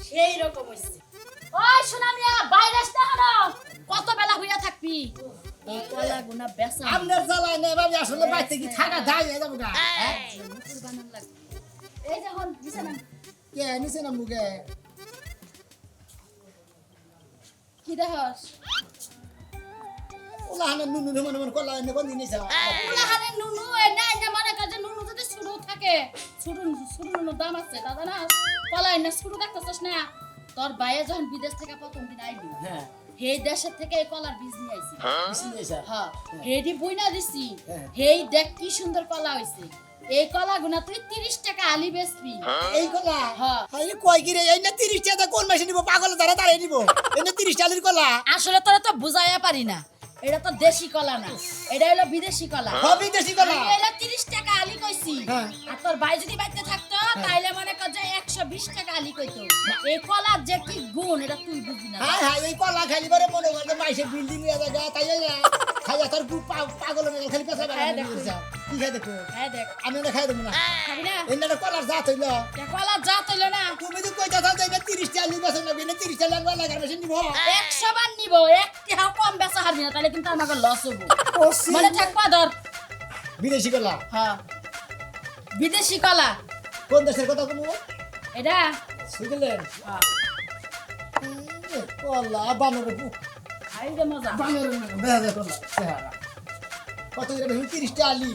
সেই রকম হইছে। ওই শোনা মিয়া বাইরে আসতে হলো, কত বেলা হইয়া থাকবি? এই কলা গুনা বেচা আমনের জ্বালায় নেই ভাবি, আসলে বাইতে কি থাকা দায় হয়ে যাবো গা। মুখের বানান লাগবে। এই যখন বিছানা কে নিছে না মুখে? কি দেখস? ওলা হানে নুনু মনে মনে কলা এনে কোন জিনিস উলাহারে নুনু এই না এই মনে কাজে নুনু যদি শুরু থাকে, শুরু নুনু দাম আছে দাদা না, কলাই না শুরু দেখতেছস না? তোর বাইরে যখন বিদেশ থেকে প্রথম দিন আইবি, হ্যাঁ এই দেশের থেকে এই কলার বীজ নিয়ে আইছি। কিছু নিয়েছে হ্যাঁ হেডি বইনা দিছি। হ্যাঁ। হেই দেখ কি সুন্দর কলা হইছে। এই কলা গুনা তুই 30 টাকা আলি বেচবি। এই কলা হ্যাঁ। এই কয় কি রে? এই না 30 টাকা কোন মাসে নিব? পাগল দ্বারা দাঁড়াই নিব। এই না 30 টাকার কলা। আসলে তোরা তো বুঝাইয়া পারি না, এটা তো দেশি কলা না, এটা হলো বিদেশি কলা। সবই দেশি কলা। আমি এলা 30 টাকা আলি কইছি। হ্যাঁ। আর তোর ভাই যদি বাইতে থাকতো তাইলে মনে কর যে 120 টাকা আলি কইতো। এই কলার যে কি গুণ এটা তুই বুঝবি না। হ্যাঁ হ্যাঁ, এই কলা খালি বারে মনে করে মাইসে বিল্ডিং এ জায়গা তাই না খাইয়া তোর পাগল হয়ে খালি পেছা হ্যাঁ, বাড়া দেখো। কি খাই দেখো হ্যাঁ দেখ, আমি না খাই দেব না। খাবি না? এই না কলার জাত হইলো। এ কলার যা তৈলো না, তুমি তো কইতা থাও যে 30 টাকা নিব না, 30 টাকা লাগবে লাগার মেশিন নিব। 100 বার নিব, এক টাকা কম বেচা হারবি না, তাহলে কিন্তু আমাকে লস হবো। ও মনে থাকবা ধর। বিদেশি কলা হ্যাঁ বিদেশি কলা কোন দেশের কথা কমু? এটা। সুইজারল্যান্ড। হ্যাঁ কলা বানর আই যে মজা। বানর দেখা যায় কলা চেহারা কত করে বেশি 30 টাকা আলি।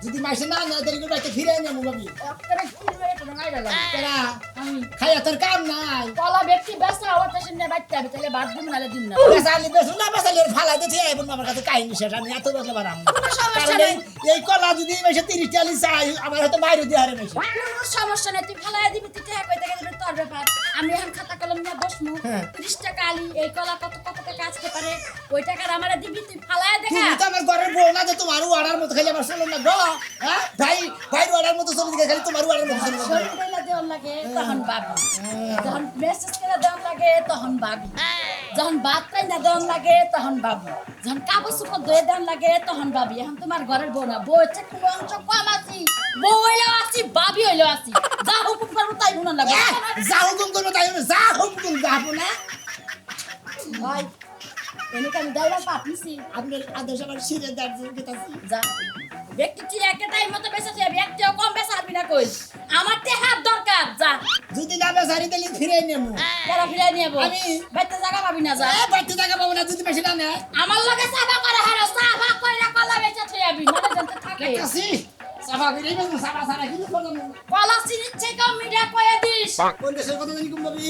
যদি মাইসে না না দেরি করে বাইতে ফিরে আনি ভাবি একটা কিলো এটা না গেলাম কেরা আমি। খাইয়া তোর কাম নাই। কলা ব্যক্তি বেচা আমার কাছে নিয়ে বাইতে হবে, তাহলে বাদ দিন নালে দিন না। বেসালি বেসু না বেসালি ফালাই দিতে আইবো আমার কাছে কাহিনী শেষ। আমি এত বেসলে বাড়াম না। সমস্যা কারণ নাই। এই কলা যদি মাইসে 30 টাকা আলি চাই আমার হয়তো বাইরে দিয়ে হারে বেশি। কোনো সমস্যা নেই, তুই ফালাই দিবি, তুই টাকা কইতে গেলে তোর ব্যাপার। আমি এখন খাতা কলম নিয়ে বসমু। হ্যাঁ। 30 টাকা আলি এই কলা কত কত টাকা আসতে পারে, ওই টাকার আমারে দিবি, তুই ফালাই দেখা। তুমি তো আমার ঘরের বউ না যে তোমার অর্ডার মতো খালি আমার চলো না গো। হ্যাঁ ভাই ভাই অর্ডার মতো চলে দিকে খালি তোমার অর্ডার মতো চলে না। শরীর দিলে দেওয়ার লাগে তখন ভাবি, যখন মেসেজ করে দেওয়ার লাগে তখন ভাবি, যখন ভাত পাই না দেওয়ার লাগে তখন ভাবি, যখন কাপড় চোপড় ধুয়ে দেওয়ার লাগে তখন ভাবি। এখন তোমার ঘরের বউ না, বউ হচ্ছে কোনো অংশ কম আছি, বউ হইলেও আছি, ভাবি হইলেও আছি, যা হুকুম করবো তাই মনে লাগে। যা হুকুম করবো তাই হবে, যা হুকুম যাবো না। ভাই এনেকে আমি ড্রাইভার পাঠিয়েছি, আপনার আদেশ আমার শিরে দাঁড়িয়ে গেতাছি। যা ব্যক্তি তুই একটা টাইম মতো বেঁচে যাবি, একটাও কম বেঁচে আসবি না কই। আমার টেহার দরকার, যা যদি না বেসারি দিলে ফিরে নেবো। কেন ফিরাই নিয়ে আমি বাইতে জায়গা পাবি না, যা। বাড়তে টাকা পাবো না যদি বেশি না নেয়। আমার লগে সাবা করে হারো, সাবা কইরা কলা বেচা থই আবি, মনে জানতে থাকে। কাছি সাবা বিরে না সাবা সারা কিন্তু করলাম। কলা চিনির থেকে মিডিয়া কয়ে দিস। কোন দেশের কথা জানি কম ভাবি?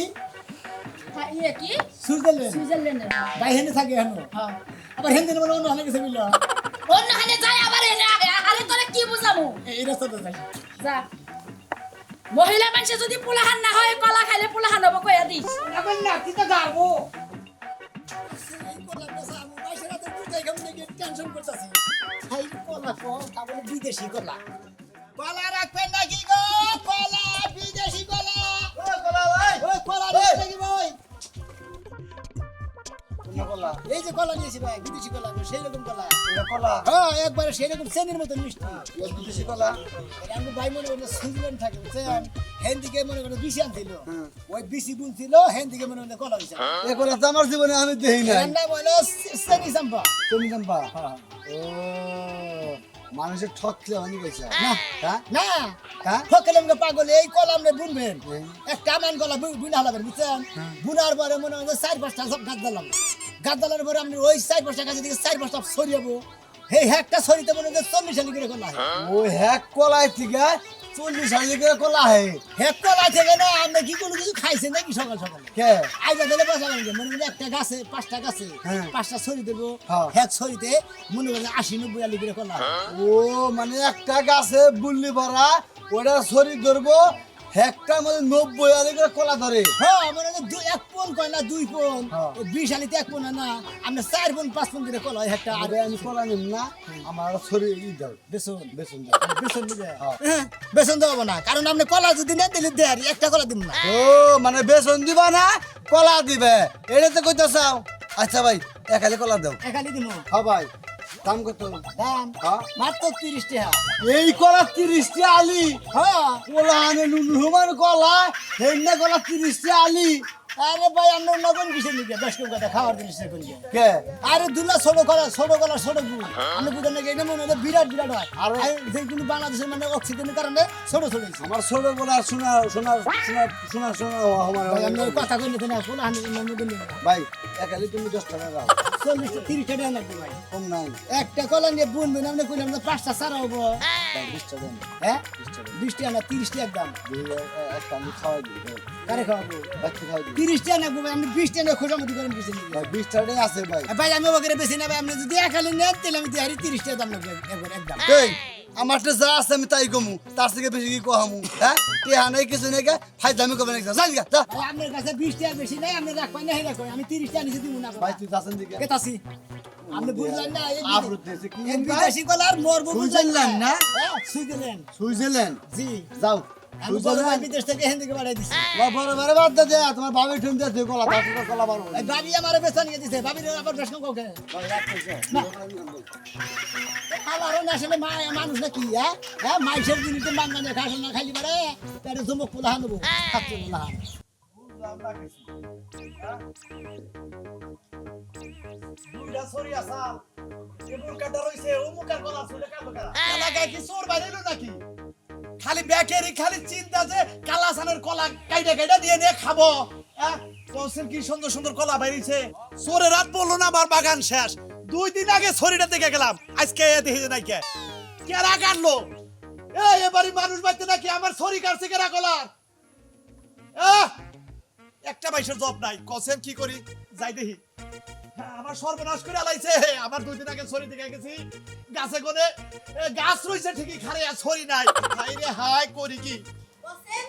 ইয়ে কি? সুইজারল্যান্ড। সুইজারল্যান্ডের। ভাই হেনে থাকে হেনো। হ্যাঁ। আবার হেন দিন মনে অন্য অনেক কিছু মিলল। অন্য হানে যাই আবার এনে আরে তোরে কি বুঝামু? এই রাস্তাতে যাই। যা। মহিলা মানুষ যদি পোলাহান না হয়, কলা খাইলে পোলাহান হবো কয়ে দিস। এখন না কি তো যাবো। এই কলা পেশা আমি বাইশে রাতে বুঝাই কেমন দেখে টেনশন করতেছি। হাই কলা কল তা বলে বিদেশি কলা। কলা রাখবেন নাকি গো? কলা বিদেশি কলা। ও কলা ভাই। ও কলা নিয়েছি নাকি ভাই? কলা এই যে কলা নিয়েছি ভাই, বিদেশি কলা সেই রকম কলা। এটা কলা হ্যাঁ একবারে সেই রকম চেনির মতন মিষ্টি। বিদেশি কলা এটা আমি ভাই মনে করেন সুইজারল্যান্ড থাকে বুঝছেন, হেন দিকে মনে করেন বিসি আনছিল, ওই বিসি বুনছিল, হেন দিকে মনে করেন কলা হয়েছে। এ কলা তো আমার জীবনে আমি দেখি নাই এর নাম হলো চেনি চাম্পা। তুমি জানবা ও মানুষের ঠক খেলে অনেক গেছে না হ্যাঁ না হ্যাঁ ফকেলে আমরা পাগল, এই কলা আমরা বুনবেন, একটা মান কলা বুনা হলাবেন বুঝছেন, বুনার পরে মনে হয় 4-5টা সব গাছ দিলাম, গাছ দিলার পরে আমরা ওই 4-5টা গাছের দিকে 4-5টা ছড়িয়াবো, এই একটা ছড়িতে মনে হয় 40 হালি করে কলা হয়। ওই হ্যাক কলাই থেকে 40 হাজার করে কলা হয় হেক কলা থেকে না আমরা কি কোনো কিছু খাইছেন নাকি সকাল সকালে? কে আইবা দিলে বসা লাগে মনে করেন একটা গাছে 5টা গাছে হ্যাঁ। 5টা ছড়ি দেবো, হ্যাঁ। হেক ছড়িতে মনে করেন 80-90 হালি করে কলা হয়। ও মানে একটা গাছে বুল্লি ভরা ওটা শরীর ধরবো হ্যাকটার মধ্যে 90 হাজার করে কলা ধরে হ্যাঁ মনে হয় 1 পন কয় না 2 পন, হ্যাঁ। 20 হালিতে 1 পন হয় না, আমরা 4 পন 5 পন করে কলা হয় একটা। আর আরে আমি কলা নিম না আমার শরীর ই দাও বেসন বেসন দাও বেসন দিবে, হ্যাঁ। হ্যাঁ বেসন দেবো না, কারণ আপনি কলা যদি না দিলে দেয় একটা কলা দিব না। ও মানে বেসন দিবা না কলা দিবে এটা তো কইতে চাও আচ্ছা ভাই এক হালি কলা দাও এক হালি দিব। হ্যাঁ ভাই দাম কত দাম হ্যাঁ? মাত্র 30 টাকা। এই কলা 30 আলি হ্যাঁ কলা আনে নুনহুমান কলা হেন্না কলা 30 আলি আরে ভাই আমরা নগন কিসে নিকে 10 টাকা খাওয়ার জিনিস কোন কে কে আরে দুলা ছোট কলা ছোট গুড় আমরা বুঝেন না এটা মনে হয় বিরাট বিরাট হয় আর যে কিন্তু বাংলাদেশের মানে অক্সিজেনের কারণে ছোট ছোট হইছে। আমার ছোট বলা শোনা শোনা শোনা শোনা শোনা আমার ভাই আমরা কথা কই না কোন হানি মনে দিন ভাই একালি তুমি 10 টাকা দাও 40 30 টাকা না ভাই কম নাই একটা কলা নিয়ে বুনবেন আপনি কইলাম না 5টা সারা হবো ভাই 20 টাকা দেন হ্যাঁ 20 টাকা 20 টাকা না 30 টাকা দাম একটা আমি খাওয়াই দিই কারে খাওয়াবো বাচ্চা খাওয়াই দিই 30 টাকা না ভাই আমি 20 টাকা খোঁজামতি করেন কিছু নিয়ে ভাই 20 টাকাই আছে ভাই ভাই আমি ওকে বেশি না ভাই আপনি যদি একালে নেন তাহলে আমি দিহারি 30 টাকা দাম লাগবে একবার একদম এই আমারটা যা আছে আমি তাই কমু তার থেকে বেশি কি কহামু হ্যাঁ টিহা নাই কিছু নাই কে ফাইদামি করবে না যাই গা যা ভাই আপনার কাছে 20 টাকা বেশি নাই আপনি রাখবেন না হেরা কই আমি 30 টাকা নিচে দিব না ভাই তুই যাচ্ছেন দিকে কেতাছি আপনি বুঝলেন না এই আবরুত দিয়েছে কি এই বিদেশি কলার মরবো সুইজারল্যান্ড না? সুইজারল্যান্ড সুইজারল্যান্ড জি যাও আমি বড় ভাই বিদেশ থেকে এখান থেকে বাড়াই দিছি বড় বড় বাদ দে তোমার বাবা ঠুন দিয়েছে কলা তার তো কলা বারো এই ভাবি আমারে বেচা নিয়ে দিছে ভাবির আবার বেশ কম কাউকে আমারও না আসলে মানুষ না কি হ্যাঁ মাইসের জিনিসে মাঙ্গানে খাস না খাইলি পারে তার জমক পোলা হানবো থাকতো না দুইটা ছড়ি আসাল এমন কাটা রইছে অমুকার গলা ছুলে কালো কারা এলাকায় কি চোর বাইরেলো নাকি খালি বেকেরি খালি চিন্তা যে কালাসানের কলা কাইটা কাইটা দিয়ে নিয়ে খাবো বলছেন কি সুন্দর সুন্দর কলা বাইরেছে চোরের রাত বললো না আমার বাগান শেষ 2 দিন আগে ছড়িটা দেখে গেলাম আজকে দেখে নাই কে কেরা কাটলো এবারে মানুষ বাইতে নাকি আমার ছড়ি কাটছে কেরা কলার একটা বাইশের জব নাই কসেন কি করি যাই দেখি আমার সর্বনাশ করে আলাইছে আমার 2 দিন আগে ছড়ি দেখে গেছি গাছে কোনে গাছ রইছে ঠিকই খারে আর ছড়ি নাই হাই রে হাই করি কি বসেন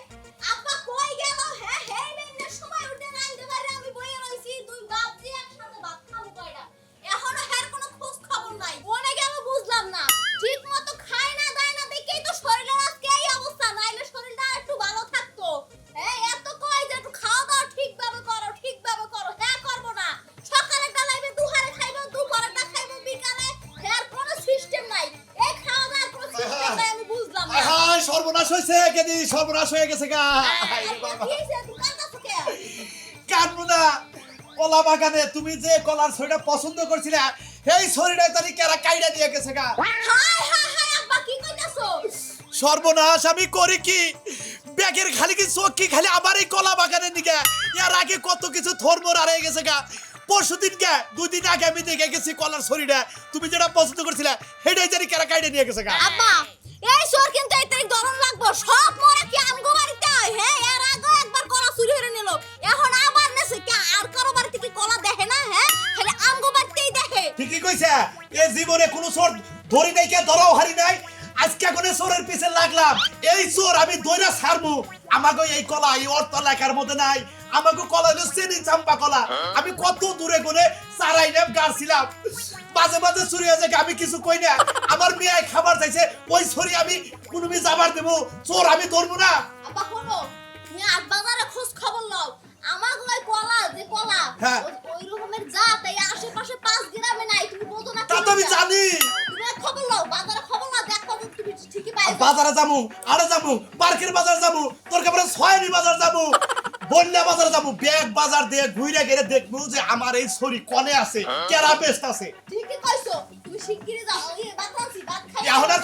আপা কই গেল হ্যাঁ হেই মেনের সময় উঠে রাইতে পারে আমি বইয়ে রইছি দুই বাপ যে একসাথে ভাত খাবো কয়টা এখনো হের কোনো খোঁজ খবর নাই মনে গেল বুঝলাম না ঠিক মতো খায় না দায় না দেখেই তো শরীরের আজকে এই অবস্থা নাইলে শরীরটা একটু ভালো থাকতো এই এত কই যে একটু খাওয়া দাওয়া ঠিকভাবে করো হ্যাঁ করবো না সকালে ডালাইবে দুহারে খাইবে দুপুরেটা খাইবে বিকালে এর কোনো সিস্টেম নাই এই খাওয়া দাওয়ার কোনো সিস্টেম নাই আমি বুঝলাম না হাই সর্বনাশ হইছে কেদি সর্বনাশ হয়ে গেছে গা হাই রে বাবা কাটবো না কলা বাগানে তুমি যে কলার ছড়িটা পছন্দ করছিলে এই ছড়িটা তারি কেরা কাইড়া দিয়ে গেছে গা সর্বনাশ আমি করি কি ব্যাগের খালি কি চোখ কি খালি আবার এই কলা বাগানের দিকে এর আগে কত কিছু থরমর আর হয়ে গেছে গা পরশুদিন কে 2 দিন আগে আমি দেখে গেছি কলার ছড়িটা তুমি যেটা পছন্দ করছিলে সেটাই জানি কেরা কাইড়া নিয়ে গেছে গা আব্বা এই সর কিন্তু এই তারিখ দরন লাগবো সব মরে কি আমগো বাড়িতে হ্যাঁ এর আগে একবার কলা চুরি হয়ে নিল এখন আবার নেছে কি আর কারো বাড়িতে কি কলা দেখে না হ্যাঁ খালি আমগো বাড়িতেই দেখে ঠিকই কইছে এই জীবনে কোনো চোর ধরি নাই কে ধরাও হারি নাই আজকে কোনে চোরের পিছে লাগলাম এই চোর আমি দইরা ছাড়বো আমাগো এই কলা এই অর্থ লেখার মধ্যে নাই আমাগো কলা হলো চেনি চাম্পা কলা আমি কত দূরে কোনে চারাই নেম গাছছিলাম মাঝে মাঝে চুরি হয়ে যায় আমি কিছু কই না আমার মেয়ে খাবার চাইছে ওই ছড়ি আমি কোনোমি যাবার দেব চোর আমি ধরবো না আব্বা শোনো তুমি আট বাজারে খোঁজ খবর নাও আমার ওই কলা যে কলা হ্যাঁ। ওই রকমের জাত এই আশেপাশে 5 গ্রামে নাই তুমি বোঝো না তা তো আমি জানি তুমি খবর নাও বাজারে খবর নাও দেখো তুমি ঠিকই পাইছো বাজারে যাবো আরে যাবো পার্কের বাজার যাবো তোর কাপড়ে ছয়নি বাজার যাবো বন্যা বাজার যাবো ব্যাগ বাজার দিয়ে ঘুরে গেলে দেখবো যে আমার এই ছড়ি কনে আছে কেরা বেস্ট আছে ঠিকই কইছো তুমি শিগগিরই যাও এই ভাত আনছি ভাত খাই এখন আর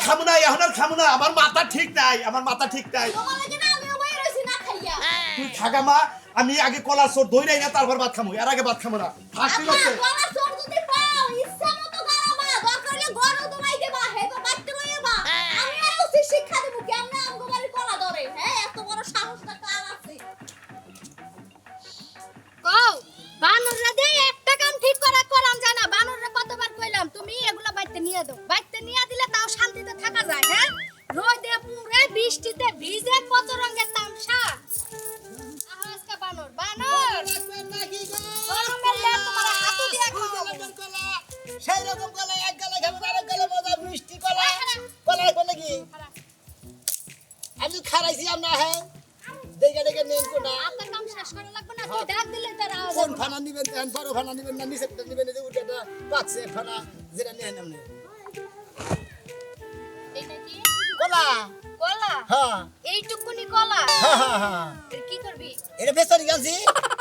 খামু না আমার মাথা ঠিক নাই তোমার লাগে না আমিও বই রইছি না খাইয়া তুই থাকা মা আমি আগে কলার চোর দই নাই না তারপর ভাত খামু এর আগে ভাত খামু না থাকতে আব্বা হচ্ছে কলা চোর যদি পাও ইচ্ছা মতো গারাবা দরকার হলে গরু দমাই দেবা হেবা বাড়তে লইবা আমি আর উচিত শিক্ষা দেব কেমনে আমগো বাড়ি কলা ধরে হ্যাঁ এত বড় সাহসটা কার আছে কও বানররা দে একটা কাম ঠিক করে করাম জানা বানররা কতবার কইলাম তুমি এগুলা বাইতে নিয়ে দাও বাইতে নিয়ে দিলে তাও শান্তিতে থাকা যায় হ্যাঁ রোদে পুরে বৃষ্টিতে ভিজে কত রঙের তামসা আজকে বানর গরমের লে তোমার হাতু দিয়া খাও সেই রকম কলা এক গালে খাবো আরেক গালে মজা মিষ্টি কলা কলা কোনে কি আমি খারাইছি আমরা হ্যাঁ দেখে দেখে নেন কোনা আপনার কাম শেষ করা লাগবে না তুই ডাক দিলে তার আওয়াজ কোন ফানা নিবেন ফানা নিবেন না নিচে নিবেন যে উঠে পাকছে ফানা যেটা নেন আপনি কলা কলা হ্যাঁ এইটুকুনি কলা হ্যাঁ এর কি করবি এটা বেচারি গেছি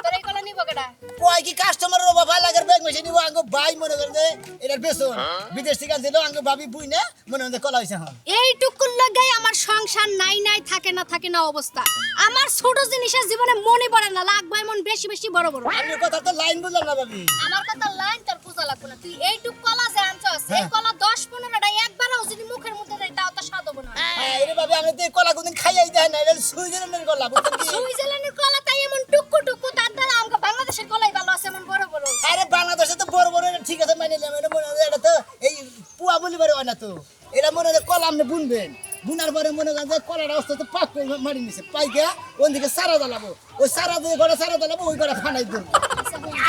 তোর এই কলা নিব কেডা কয় কি কাস্টমারের অভাব হয় লাগার ব্যাগ মেশিন নিব আঙ্গ ভাই মনে করে যে এটা বেচুন বিদেশ থেকে আনছিল আঙ্গ ভাবি বুই না মনে হয় কলা হইছে হ্যাঁ এইটুকুন লাগাই আমার সংসার নাই নাই থাকে না অবস্থা আমার ছোট জিনিসের জীবনে মনে পড়ে না লাগবে এমন বেশি বেশি বড় বড় আমি কথা তো লাইন বুঝলাম না ভাবি আমার কথা লাইন তোর পূজা লাগবে না তুই এইটুক কলা যে আনছস এই কলা 10-15টা একবারও যদি মুখের মধ্যে দেয় তাও তো স্বাদ হবে না হ্যাঁ এরে ভাবি আমি তো এই কলা কোনদিন খাইয়াই দেয় না এটা সুইজারল্যান্ডের কলা বুঝছেন কি সুইজারল্যান্ডের কলা তাই এমন টুকু টুকু তার দ্বারা আমাকে বাংলাদেশের কলাই ভালো আছে এমন বড় বড় আরে বাংলাদেশে তো বড় বড় এটা ঠিক আছে মাইনে নিলাম এটা মনে হয় এটা তো এই পুয়া বলি বারে হয় না তো এটা মনে হয় কলা আপনি বুনবেন বুনার পরে মনে করেন যে কলার অবস্থা তো পাক করে মারি নিছে পাইকে ওন দিকে সারা জ্বালাবো ওই সারা দিয়ে ঘরে সারা জ্বালাবো ওই ঘরে ফানাই দেবো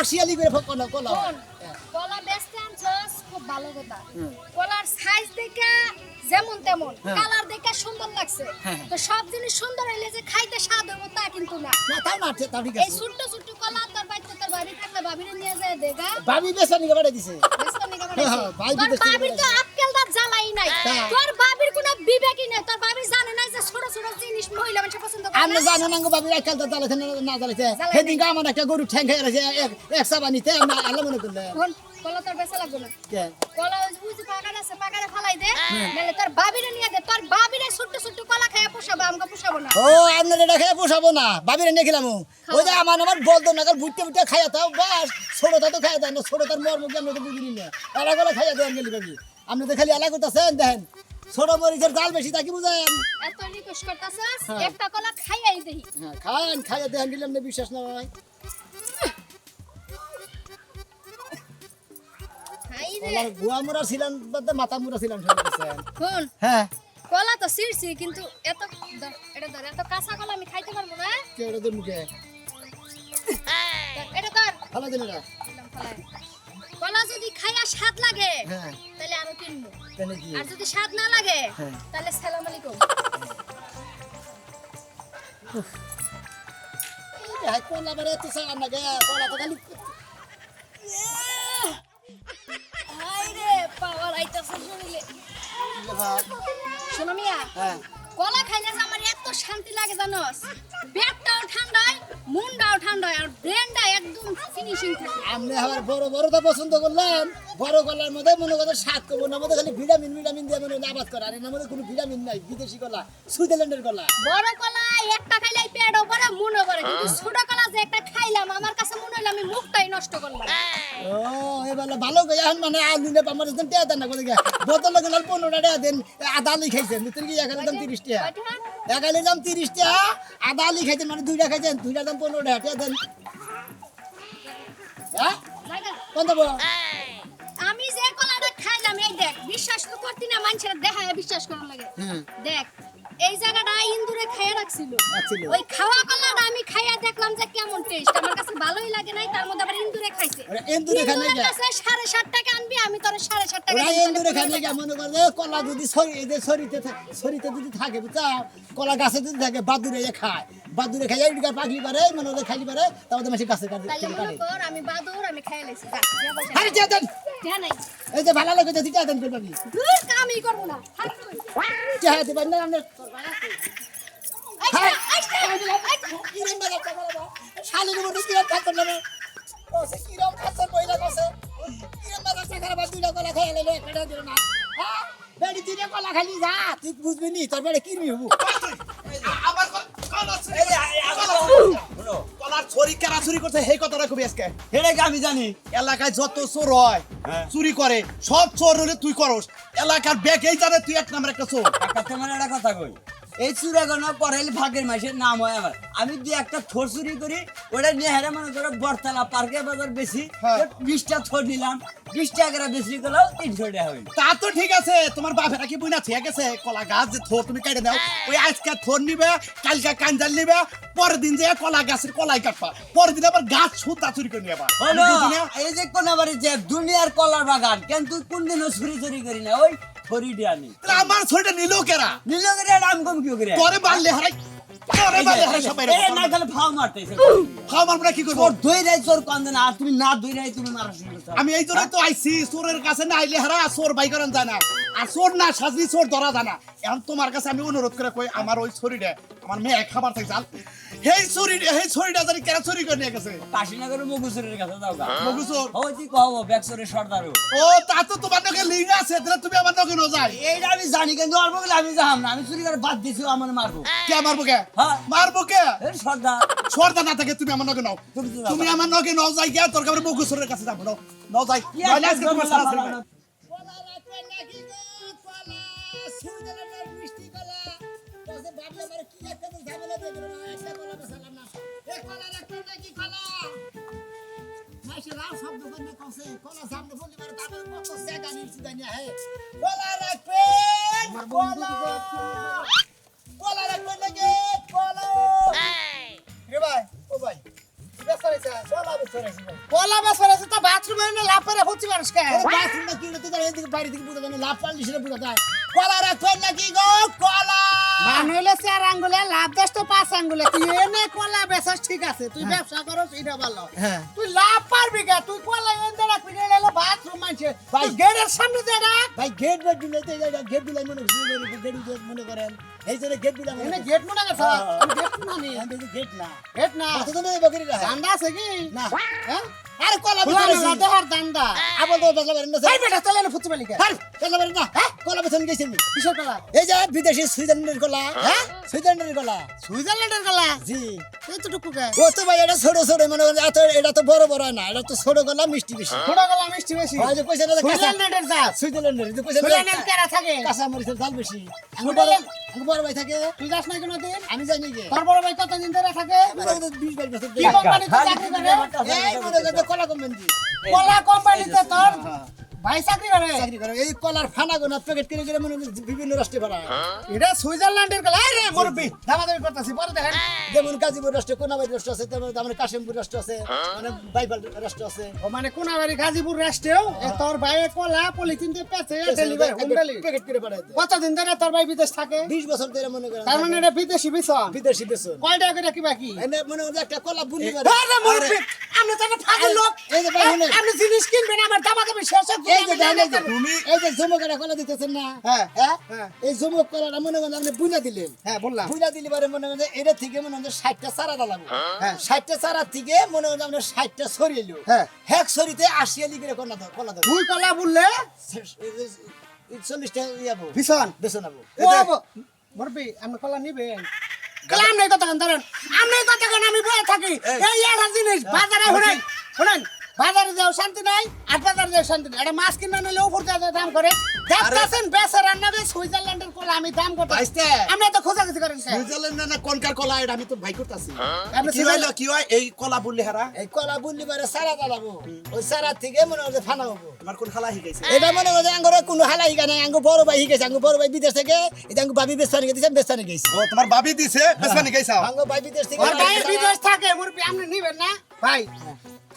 আশিয়ালি করে কলা কলা হয়। কলা বেচতে আনছস খুব ভালো কথা কলার সাইজ দেখে যেমন তেমন কালার দেখে সুন্দর লাগছে তো সব জিনিস সুন্দর হইলে যে খাইতে স্বাদ হবে তা কিন্তু না না তাও না তাও ঠিক এই আছে ছোট ছোট কলা তোর বাইতে তোর বাড়ি থাকলে বাবিরে নিয়ে যায় দেখা ভাবি বেসন নিয়ে বাড়ি দিছে বেচতে নিয়ে হ্যাঁ, ভাই তোর বিদেশ থেকে বাবির তো আক্কেল দাঁত জ্বালাই নাই হ্যাঁ। তোর বাবির কোনো বিবেকই নাই তোর বাবি জানে না যে ছোট ছোট জিনিস মহিলা মানুষ পছন্দ করে আপনি না। জানেন আঙ্গ ভাবি রাখাল তো জ্বালাইছে না জ্বালাইছে জ্বালাই সেদিনকে আমার একটা গরু ঠ্যাং খেয়ে রয়েছে এক সাবানিতে আমি আল্লাহ মনে করলেন শোন, কলা তোর বেচা লাগবে না কে? কলা ওই যে পাকাটা আছে পাকাটা ফালাই দে নাহলে তোর বাবিরে নিয়ে দে তোর বাবিরে ছোট ছোট কলা খাইয়া পোষাবো আমাকে পোষাবো না ও আপনার এটা খেয়ে পোষাবো না ভাবিরে নিয়ে খেলাম ওই যে আমার বলতো না বুঝতে বুঝতে খাইয়া তাও বাস ছোটটা তো খাইয়া দেন না ছোটটার মর্ম কি আমরা তো বুঝিনি না এলা গেলে খাইয়া দেন গেলি ভাবি আপনি তো খালি এলা করতেছেন দেখেন ছোট মরিচের জাল বেশি তা কি বুঝেন এত রিকোয়েস্ট করতাছস একটা কলা খাইয়াই দেহি হ্যাঁ খান খাইয়া দেন গেলে আপনি বিশ্বাস না হয় খাই রে আমার গুয়া মুড়া ছিলাম বাদে মাথা মুড়া ছিলাম সব বুঝছেন শুন হ্যাঁ কলা তো ছিড়ছি কিন্তু এটা ধর এত কাঁচা কলা আমি খাইতে পারবো না কে ওটা তোর মুখে এটা ধর ভালো দিন না দিলাম ফলায়। কলা যদি খাইয়া স্বাদ লাগে হ্যাঁ তাহলে আরো কিনবো কেন কি আর যদি স্বাদ না লাগে হ্যাঁ। তাহলে সালাম আলাইকুম হ্যাঁ কোলা বারে তো সারা না গে কোলা তো খালি হাইরে পাওয়ার আইতাছে শুনিলে ভাগ শোনো মিয়া হ্যাঁ কলা খাইলে যে আমার এত শান্তি লাগে জানোস পেটটাও ঠান্ডা হয় মনটাও ঠান্ডা হয় আর ব্রেনটা একদম ফিনিশিং থাকে আপনি আবার বড় বড় তো পছন্দ করলেন বড় কলার মধ্যে মনে করেন স্বাদ করবো না মধ্যে খালি ভিটামিন দিয়ে মনে হয় আবাদ করা আর এর মধ্যে কোনো ভিটামিন নাই বিদেশি কলা সুইজারল্যান্ডের কলা বড় কলা একটা খাইলে পেটও ভরে মনও ভরে কিন্তু ছোট কলা যে একটা খাইলাম আমার কাছে মনে হলো আমি মুখটাই নষ্ট করলাম ও এবার ভালো করে এখন মানে আলু নেব আমার একদম টেয়া দেন না কোথায় বোতল লাগে 15টা টাকা দেন আদা আলু খাইছেন ভিতরে কি এখানে দাম 30 টাকা এখানে দাম 30 টাকা আদা আলু খাইছেন মানে 2টা খাইছেন 2টার দাম 15 টাকা টেয়া দেন হ্যাঁ কোন দেবো আমি যে কলাটা খাইলাম এই দেখ বিশ্বাস তো করতি না মানুষের দেখায় বিশ্বাস করার লাগে হুম দেখ এই জায়গাটা ইন্দুরে খাইয়া রাখছিল রাখছিল। ওই খাওয়া কলাটা আমি খাইয়া দেখলাম যে কেমন টেস্ট আমার কাছে ভালোই লাগে নাই তার মধ্যে আবার ইন্দুরে খাইছে ওরা ইন্দুরে খায় নাই ইন্দুরের কে? কাছে 7.5 টাকা আনবি আমি তোর 7.5 টাকা ওরা দিব, এন্দুরে তাহলে খানে পনেরো মনে করে কলা যদি সরিতে যদি থাকে বুঝছা কলা গাছে যদি থাকে বাদুরে খায় বাদুরে খাই এইটা পাগলি পারে মনে হলে খালি পারে তারপরে মাসে গাছে কাটে তাহলে মনে কর আমি বাদুর আমি খাইয়া লাইছি যা যা বসে। আরে টিয়া দেন যা নাই এই যে ভালো লাগে যদি টিয়া দেন করবি দূর কামই করব না থাক তুই। টিয়া দেবেন না আমরা আইসা, আইসা, আইসা। কিরম বাজার টাকা লাগা শালির মধ্যে কিরম খাতর লাগে ও সে কিরম খাতর কইলা কসে কিরম বাজার টাকা লাগা দুইটা কলা খাই লাইলো একটা দিল না হ্যাঁ বেড়ি দিনে কলা খালি যা তুই বুঝবি নি তোর বেড়ে কিরমি হবো আমার কলা কলার চুরি কেরা চুরি করছে সেই কথাটা খুবই আজকে এটা কি আমি জানি এলাকায় যত চোর হয় চুরি করে সব চোর হলে তুই করস এলাকার ব্যাগ এই জানে তুই এক নাম্বার একটা চোর কাকা তোমার একটা কথা কই এই চুরাগনা করাইলে ভাগের মাসের নাম হয় আমার আমি দুই একটা থর চুরি করি ওটা নিয়ে হেরে মনে করো বরতলা পার্কে বাজার বেশি হ্যাঁ। 20টা থর নিলাম 20 টাকা করে বেশি করলেও 300 টাকা হইল তা তো ঠিক আছে তোমার বাপেরা কি বুঝনা ঠিক আছে কলা গাছ যে থোর তুমি কেটে দাও ওই আজকে থোর নিবে কালকে কাঞ্জাল নিবে পরের দিন যে কলা গাছের কলাই কাটবা পরের দিন আবার গাছ সুতা চুরি করে নিয়ে আবার হলো আমি বুঝি না। এই যে কোনাবাড়ি যে দুনিয়ার কলার বাগান কিন্তু কোনদিনও চুরি চুরি করি না ওই থরি দিয়া নি তাহলে আমার ছড়িটা নিল কেরা নিল করে দাম কম কি করে পরে বাড়লে হারাই তোরে বাড়ি হারে সবাই এ না গেলে ফাও মারতেছে খাও মারবো কি করবো তোর দই রাই তোর কান্দে না আর তুমি না দই রাই তুমি মারা শুরু করছো আমি এই জন্য তো আইছি চোরের কাছে না আইলে হারা চোর বাই করেন যায় না আর চোর না সাজলি চোর ধরা যায় না এখন তোমার কাছে আমি অনুরোধ করে কই আমার ওই ছড়িটা আমার মেয়ে খাবার থেকে জাল এই ছড়িটা জানি কেন চুরি করে নিয়ে গেছে কাশীনগরের মগুসুরের কাছে যাও গা মগু চোর ওই তুই কহবো ব্যাকসরের সর্দারও ও তা তো তোমার নাকি লিঙ্গ আছে তাহলে তুমি আমার নাকি ন যাই এইটা আমি জানি কিন্তু অল্প গেলে আমি যাহাম না আমি চুরি করে বাদ দিছি আমার মারবো কে মারবো কে হ্যাঁ মারবো কে এর সর্দার সর্দা না থাকে তুমি আমার নাকি নাও তুমি তো যাবা। তুমি আমার নাকি নাও যাই গিয়া তোর কাছে মগু চোরের কাছে যাবো নাও যাই কি নইলে একটা আজকে তোমার জঙ্গল সারা লাফালাফি। কলা রাখবেন নাকি গো কলা সুইজারল্যান্ডের মিষ্টি কলা বসে ভাবলে আমার কি একটা তো ঝামেলা দিয়ে দিল না একটা কলা বেচালাম না এই কলা রাখবেন নাকি কলা মাইসে রাও শব্দ করে কসে কলা সামনে বললি মানে তারপরে কত সেগা নিচে দানিয়া হে কলা রাখবেন কলা রাখবেন নাকি কলা রে ভাই ও ভাই বেচারেছে কলা বেচারেছে কলা বেচারেছে তো বাথরুমে না লাভ করে হচ্ছে মানুষ কে বাথরুম না কিনে তো এদিকে বাইরে দিকে বুঝা যায় লাভ পারলি সেটা বুঝা যায় কলা রাখবেন নাকি গো কলা মানুষের 4 আঙ্গুলে লাভ দেশ তো 5 আঙ্গুলে তুই এনে কলা বেচাস ঠিক আছে তুই ব্যবসা করস এটা ভালো হ্যাঁ তুই লাভ পারবি কে তুই কলা এনে রাখবি না এলে বাথরুম মানছে ভাই গেটের সামনে দে রাখ ভাই গেট বেট দিলে তো গেট দিলে মনে গেট মনে করেন এই জন্য গেট দিলাম এনে গেট মনে গেছ আমি গেট মানি গেট না গেট না কত দিন বকরি রাখা দান্দা আছে কি না হ্যাঁ আরে কলা খোলা বেচারেছি মেলা দেহার দান্দা আবার তো বেচা পারেন না ভাই বেটা চলে না ফুচি মালিকা হ্যাঁ বেচা পারেন না কলা বেচন গেছেন কিসের কলা এই যে বিদেশি সুইজারল্যান্ডের কলা হ্যাঁ সুইজারল্যান্ডের কলা সুইজারল্যান্ডের কলা জি এতটুকু কে ও তো ভাই এটা ছোট ছোট মনে করেন এত এটা তো বড় বড় না এটা তো ছোট গলা মিষ্টি বেশি ছোট কলা মিষ্টি বেশি হয় যে কইছে না যে কাঁচা সুইজারল্যান্ডের জাত সুইজারল্যান্ডের যে কইছে না সুইজারল্যান্ড কেরা থাকে কাঁচা মরিচের ঝাল বেশি সুইজারল্যান্ড আমার বড় ভাই থাকে তুই যাস না কোনোদিন আমি জানি কি তোর বড় ভাই কতদিন ধরে থাকে 20 বছর কি কোম্পানিতে চাকরি করে এই মনে করতে কলা কোম্পানি কলা কোম্পানিতে তোর ভাই চাকরি করে চাকরি করে এই কলার ফানা গোনা প্যাকেট করে করে মনে করেন বিভিন্ন রাষ্ট্রে ভাড়া এটা সুইজারল্যান্ডের কলা আরে মুরব্বি দামাদামি করতেছি পরে দেখেন যেমন গাজীপুর রাষ্ট্র কোনাবাড়ি রাষ্ট্র আছে তেমন আমার কাশিমপুর রাষ্ট্র আছে মানে বাইপাল রাষ্ট্র আছে ও মানে কোনাবাড়ি গাজীপুর রাষ্ট্রেও তোর ভাই কলা পলিথিন দিয়ে পেছে ডেলিভারি হোম ডেলিভারি প্যাকেট করে পাঠাইতে কতদিন ধরে তোর ভাই বিদেশ থাকে 20 বছর ধরে মনে করেন তার মানে এটা বিদেশি বেতন বিদেশি বেতন কয় টাকা করে কি বাকি এনে মনে করেন একটা কলা বুনি করে আরে মুরব্বি আপনি তো একটা ফাজিল লোক এই যে ভাই শুনেন। আপনি জিনিস কিনবেন আমার দামাদামি শেষ হচ্ছে এই যে দেখেন, এই যে এই যে জমকেরা কলা দিতেছেন না হ্যাঁ হ্যাঁ হ্যাঁ এই জমক কলাটা মনে করেন আপনি বুনা দিলেন হ্যাঁ বললাম বুনা দিলে পারে মনে করেন এটা থেকে মনে করেন 60টা চারা দালাবো হ্যাঁ 60টা চারা থেকে মনে করেন আপনার 60টা সরিয়েলো হ্যাঁ হেক সরিতে 80 আলি করে কলা দাও দুই কলা বললে 40টা ইয়াবো ভীষণ বেসন আবো ও মুরব্বি আপনি কলা নিবেন কালাম নাই কথা কান ধরেন আমি কথা কান আমি বলে থাকি এই একটা জিনিস বাজারে শুনেন শুনেন বাজারে যাও শান্তি নাই আর বাজারে যাও শান্তি নাই এটা মাছ কিনে নিলে উপর দিয়ে দাম করে দেখতেছেন বেচার রান্নাবে সুইজারল্যান্ডের কলা আমি দাম করতে বাইস্তে আপনি তো খোঁজাখুঁজি করেন স্যার সুইজারল্যান্ড না কোনকার কলা এটা আমি তো ভাই করতেছি আপনি কি হইলো কি হয় এই কলা বললি হারা এই কলা বুনলি পারে সারা দালাবো ওই সারা থেকে মনে করেন ফানা হবো তোমার কোন খালা শিখাইছে এটা মনে করেন আঙ্গুর কোনো হালা হিগা নাই আঙ্গু বড় ভাই হিগেছে আঙ্গু বড় ভাই বিদেশ থেকে এটা আঙ্গু ভাবি বেসানি গেছে বেসানি গেছে ও তোমার বাবি দিছে বেসমানি গাইছাও আঙ্গু ভাই বিদেশ থেকে আর ভাই বিদেশ থাকে মুরব্বি আপনি নিবেন না ভাই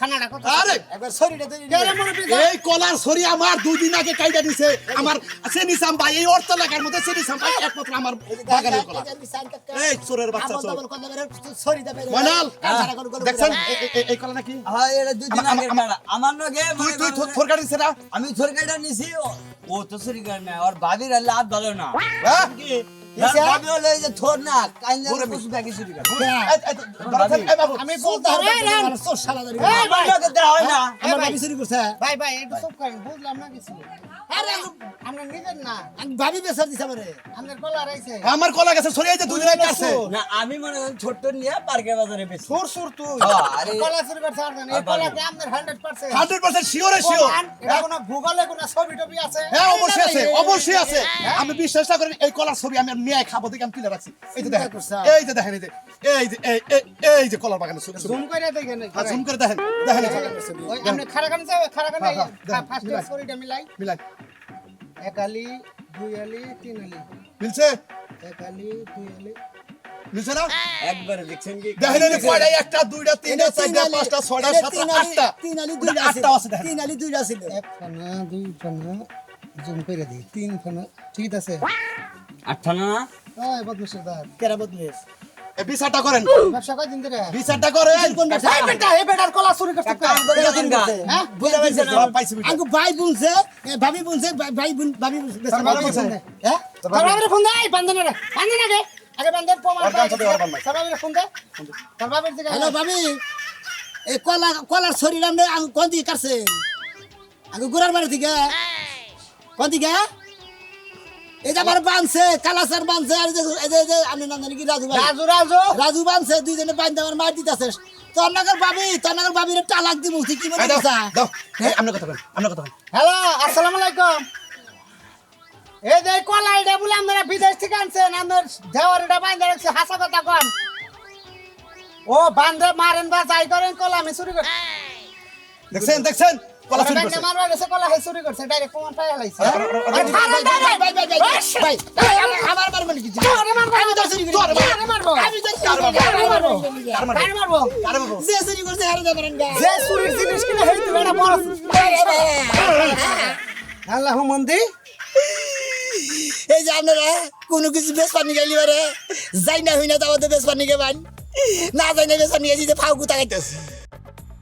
খানাটা কত আরে একবার শরীরে তৈরি কেরে মুরব্বি এই কলার ছড়ি আমার 2 দিন আগে কাইটা দিছে আমার সেনিসাম ভাই এই অর্থ লাগার মধ্যে সেনিসাম ভাই একমাত্র আমার বাগানের কলা এই চোরের বাচ্চা চোর মনাল দেখছেন এই কলা নাকি হ্যাঁ এটা দুই দিন আগের বেড়া আমার লগে তুই তুই থোর কাটিস না আমি সরকারটা নিছি ও তো সরকার না আর ভাবির লাভ ভালো না হ্যাঁ ভাবি হলে এই যে থোর না কাইন্ডা কিছু ব্যাগি সরকার আমি বলতে আমার লগে দেওয়া হয় না আমার ভাবি চুরি করছে ভাই ভাই একটু চুপ করেন বুঝলাম না কিছু আরে আপনি নিবেন না আমি ভাবি বেসার দিছে আমারে আপনার কলা রাইছে আমার কলা গেছে ছড়িয়ে যে 2 দিন আগে আছে না আমি মনে করি ছোট্ট নিয়ে পার্কের বাজারে বেশি সুর সুর তুই আরে কলা চুরি করতে পারবেন এই কলা কি আপনার 100% 100% শিওর শিওর এটা কোনো গুগলে কোনো ছবি টবি আছে হ্যাঁ অবশ্যই আছে আমি বিশ্বাস না করি এই কলার ছবি আমি মেয়ে খাবো দেখে আমি তুলে রাখছি এই যে দেখেন এই যে দেখেন এই যে কলার বাগানের ছবি জুম করে দেখেন জুম করে দেখেন দেখেন ওই আপনি খারাগান যাও খারাগান হ্যাঁ, হ্যাঁ, ফার্স্ট মিলাই। ছবিটা মিলাই মিলাই এক আলি দুই আলি তিন আলি মিলছে এক আলি দুই আলি মিলছে না একবারে দেখছেন কি দেখেন এই কয়টা একটা দুইটা তিনটা চারটা পাঁচটা ছয়টা সাতটা আটটা তিন আলি ওটা দুইটা আটটা আছে দেখেন তিন আলি দুইটা ছিল এক ফানা দুই ফানা জুম করে দিই তিন ফানা ঠিক আছে আটটা না ওই বদমাশের দাঁত কেরা বদলেস এই বিচারটা করেন ব্যবসা কয়দিন ধরে বিচারটা করেন এই বেটার কলা চুরি করছে কাম করে গেছেন গা। হ্যাঁ? বুঝা পাইছেন না? সব পাইছি বিচার। আঙ্গু ভাই বুনছে ভাবি বুনছে ভাবি তোর বাবা বলছে? হ্যাঁ তোর বাবার ফোন দে বান্ধন রে বান্ধন আগে বান্ধন প্রমাণ ওর কাম সাথে ওর বান্ধন। তোর বাবার ফোন দে তোর বাবার দিকে হ্যালো ভাবি এই কলার শরীর আমরা কোন দিকে কাটছে আঙ্গু গোড়ার বাড়ি থেকে কোন দিকে এই যে আমার বানছে কালাসার বানছে আর এই যে আমি নাম জানি কি রাজু ভাই রাজু রাজু বানছে দুইজনে বান্ধে আমার মার দিতেছে তোর নাগর ভাবির টালাক দিব তুই কি এই বলে দাও, দিছা দাও। এই, আপনার কথা বলেন, আপনার কথা বলেন। হ্যালো আসসালামু আলাইকুম এই যে কলা এটা বলে আমরা বিদেশ থেকে আনছেন আমার দেওয়ারিটা বাইন্দা রাখছে হাসা কথা কন ও বান্ধে মারেন বা যাই করেন কলা আমি চুরি করছি দেখছেন কলা চুরি করছে। মারবা গেছে কলা হে চুরি করছে ডাইরেক্ট প্রমাণ পাই লাইছে ভাই আমার মানে কি আমি তো চুরি করি আমি তো কার মারবো? কার মারবো? যে চুরি করছে হারে যাবেন গা যে চুরির জিনিস কিনে হেই তুমি এটা বড় আল্লাহ মন্দি এই যে আপনারা কোনো কিছু বেশ পানি গেলি বারে যাই না হই না তাও তো বেশ পানি গে বান না যাই না বেশ পানি গেছি যে ফাউ কুতা খাইতেছে